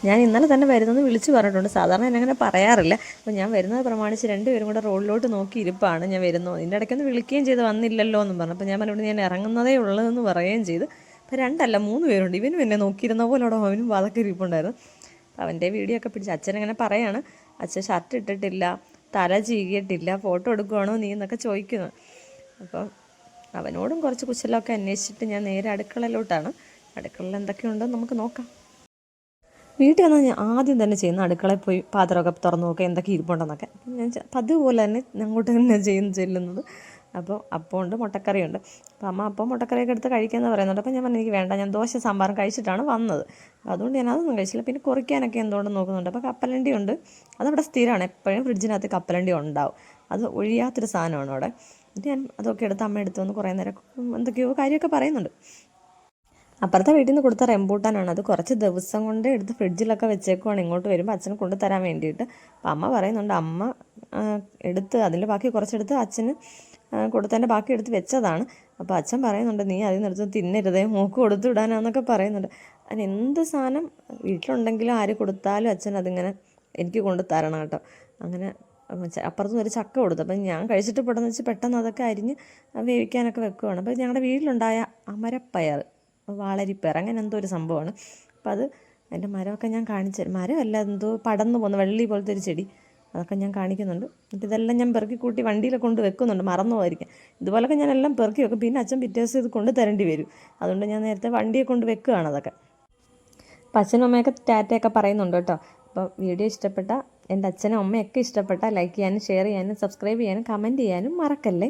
ഞാൻ ഇന്നലെ തന്നെ വരുന്നെന്ന് വിളിച്ച് പറഞ്ഞിട്ടുണ്ട്. സാധാരണ എന്നങ്ങനെ പറയാറില്ല. അപ്പോൾ ഞാൻ വരുന്നത് പ്രമാണിച്ച് രണ്ടുപേരും കൂടെ റോഡിലോട്ട് നോക്കി ഇരിപ്പാണ്. ഞാൻ വരുന്നു, ഇതിൻ്റെ ഇടയ്ക്കൊന്ന് വിളിക്കുകയും ചെയ്ത് വന്നില്ലല്ലോ എന്നും പറഞ്ഞു. അപ്പോൾ ഞാൻ പറഞ്ഞുകൊണ്ട് ഞാൻ ഇറങ്ങുന്നതേ ഉള്ളതെന്ന് പറയുകയും ചെയ്തു. അപ്പോൾ 2 അല്ല 3 പേരുണ്ട്. ഇവനും എന്നെ നോക്കിയിരുന്ന പോലെ അവിടെ അവനും വാതൊക്കെ ഇരിപ്പുണ്ടായിരുന്നു. അപ്പോൾ അവൻ്റെ വീഡിയോ ഒക്കെ പിടിച്ച് അച്ഛനങ്ങനെ പറയാണ്, അച്ഛൻ ഷർട്ട് ഇട്ടിട്ടില്ല, തല ചീകിയിട്ടില്ല, ഫോട്ടോ എടുക്കുവാണോ നീ എന്നൊക്കെ ചോദിക്കുന്നു. അപ്പം അവനോടും കുറച്ച് കുശലമൊക്കെ അന്വേഷിച്ചിട്ട് ഞാൻ നേരെ അടുക്കളയിലോട്ടാണ്. അടുക്കളയിൽ എന്തൊക്കെയുണ്ടെന്ന് നമുക്ക് നോക്കാം. വീട്ടിൽ വന്നാൽ ഞാൻ ആദ്യം തന്നെ ചെയ്യുന്ന അടുക്കളയിൽ പോയി പാത്രമൊക്കെ തുറന്നു നോക്കുക എന്തൊക്കെ ഇരിപ്പുണ്ടെന്നൊക്കെ. ഞാൻ പതിവുപോലെ തന്നെ അങ്ങോട്ട് തന്നെ ചെല്ലുന്നത്. അപ്പോൾ അപ്പമുണ്ട്, മുട്ടക്കറിയുണ്ട്. അപ്പോൾ അമ്മ അപ്പം മുട്ടക്കറിയൊക്കെ എടുത്ത് കഴിക്കാമെന്ന് പറയുന്നുണ്ട്. അപ്പോൾ ഞാൻ പറഞ്ഞു എനിക്ക് വേണ്ട, ഞാൻ ദോശ സാമ്പാറും കഴിച്ചിട്ടാണ് വന്നത്. അപ്പോൾ അതുകൊണ്ട് ഞാൻ അതൊന്നും കഴിച്ചില്ല. പിന്നെ കുറിക്കാനൊക്കെ എന്തുകൊണ്ടെന്ന് നോക്കുന്നുണ്ട്. അപ്പോൾ കപ്പലണ്ടി ഉണ്ട്, അതവിടെ സ്ഥിരമാണ്, എപ്പോഴും ഫ്രിഡ്ജിനകത്ത് കപ്പലണ്ടി ഉണ്ടാവും, അത് ഒഴിയാത്തൊരു സാധനമാണ് അവിടെ. എന്നിട്ട് ഞാൻ അതൊക്കെ എടുത്ത് അമ്മ എടുത്ത് വന്ന് കുറേ നേരം എന്തൊക്കെയോ കാര്യമൊക്കെ പറയുന്നുണ്ട്. അപ്പുറത്തെ വീട്ടിൽ നിന്ന് കൊടുത്ത റംബൂട്ടാനാണ്. അത് കുറച്ച് ദിവസം കൊണ്ട് എടുത്ത് ഫ്രിഡ്ജിലൊക്കെ വെച്ചേക്കുവാണ്, ഇങ്ങോട്ട് വരുമ്പോൾ അച്ഛന് കൊണ്ടു തരാൻ വേണ്ടിയിട്ട്. അപ്പം അമ്മ പറയുന്നുണ്ട് അമ്മ എടുത്ത് അതിൻ്റെ ബാക്കി കുറച്ചെടുത്ത് അച്ഛന് കൊടുത്തതിൻ്റെ ബാക്കി എടുത്ത് വെച്ചതാണ്. അപ്പോൾ അച്ഛൻ പറയുന്നുണ്ട് നീ അതിൽ നിന്നെടുത്ത് തിന്നരുതേ, മൂക്ക് കൊടുത്തു വിടാനാന്നൊക്കെ പറയുന്നുണ്ട്. അതിന് എന്ത് സാധനം വീട്ടിലുണ്ടെങ്കിലും ആര് കൊടുത്താലും അച്ഛൻ അതിങ്ങനെ എനിക്ക് കൊണ്ടു തരണം കേട്ടോ. അങ്ങനെ അപ്പുറത്തുനിന്ന് ഒരു ചക്ക കൊടുത്തു. അപ്പം ഞാൻ കഴിച്ചിട്ട് പെട്ടെന്ന് വെച്ച് പെട്ടെന്ന് അതൊക്കെ അരിഞ്ഞ് വേവിക്കാനൊക്കെ വെക്കുവാണ്. അപ്പോൾ ഞങ്ങളുടെ വീട്ടിലുണ്ടായ അമരപ്പയർ, വാളരിപ്പയർ, അങ്ങനെ എന്തോ ഒരു സംഭവമാണ്. അപ്പം അത് അതിൻ്റെ മരമൊക്കെ ഞാൻ കാണിച്ചു, മരമല്ല എന്തോ പടർന്നു പോകുന്ന വെള്ളി പോലത്തെ ഒരു ചെടി, അതൊക്കെ ഞാൻ കാണിക്കുന്നുണ്ട്. എന്നിട്ട് ഇതെല്ലാം ഞാൻ പെറുക്കി കൂട്ടി വണ്ടിയിലൊക്കെ കൊണ്ട് വെക്കുന്നുണ്ട്, മറന്നു പോയിരിക്കാം. ഇതുപോലൊക്കെ ഞാൻ എല്ലാം പെറുക്കി വെക്കും, പിന്നെ അച്ഛൻ പിറ്റേ ദിവസം ഇത് കൊണ്ട് തരേണ്ടി വരും. അതുകൊണ്ട് ഞാൻ നേരത്തെ വണ്ടിയെ കൊണ്ട് വെക്കുകയാണ് അതൊക്കെ. അപ്പം അച്ഛനും അമ്മയൊക്കെ ടാറ്റയൊക്കെ പറയുന്നുണ്ട് കേട്ടോ. അപ്പോൾ വീഡിയോ ഇഷ്ടപ്പെട്ട എൻ്റെ അച്ഛനും അമ്മയൊക്കെ ഇഷ്ടപ്പെട്ട ലൈക്ക് ചെയ്യാനും ഷെയർ ചെയ്യാനും സബ്സ്ക്രൈബ് ചെയ്യാനും കമൻറ്റ് ചെയ്യാനും മറക്കല്ലേ.